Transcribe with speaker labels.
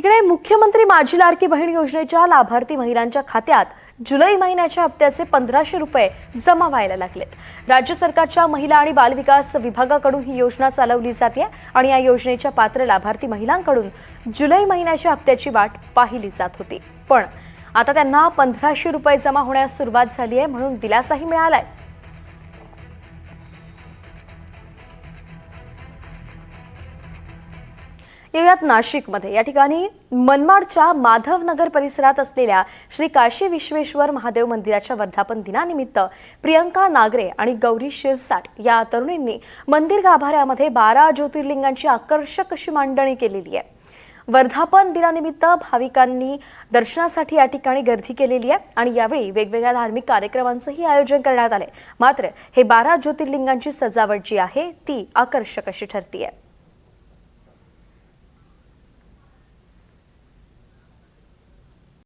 Speaker 1: इकडे मुख्यमंत्री माझी लाडकी बहीण योजनेच्या लाभार्थी महिलांच्या खात्यात जुलै महिन्याच्या हप्त्याचे 1500 रुपये जमा व्हायला लागलेत। राज्य सरकारच्या महिला आणि बालविकास विभागाकडून ही योजना चालवली जाते आणि या योजनेच्या पात्र लाभार्थी महिलांकडून जुलै महिन्याच्या हप्त्याची वाट पाहिली जात होती, पण आता त्यांना 1500 रुपये जमा होण्यास सुरुवात झाली आहे, म्हणून दिलासाही मिळालाय। यात नाशिकमध्ये या ठिकाणी मनमाडच्या माधवनगर परिसरात असलेल्या श्री काशी विश्वेश्वर महादेव मंदिराच्या वर्धापन दिनानिमित्त प्रियंका नागरे आणि गौरी शिरसाट या तरुणींनी मंदिर गाभाऱ्यामध्ये 12 ज्योतिर्लिंगांची आकर्षक अशी मांडणी केलेली आहे। वर्धापन दिनानिमित्त भाविकांनी दर्शनासाठी या ठिकाणी गर्दी केलेली आहे आणि यावेळी वेगवेगळ्या धार्मिक कार्यक्रमांचंही आयोजन करण्यात आले। मात्र हे 12 ज्योतिर्लिंगांची सजावट जी आहे ती आकर्षक अशी ठरतीये।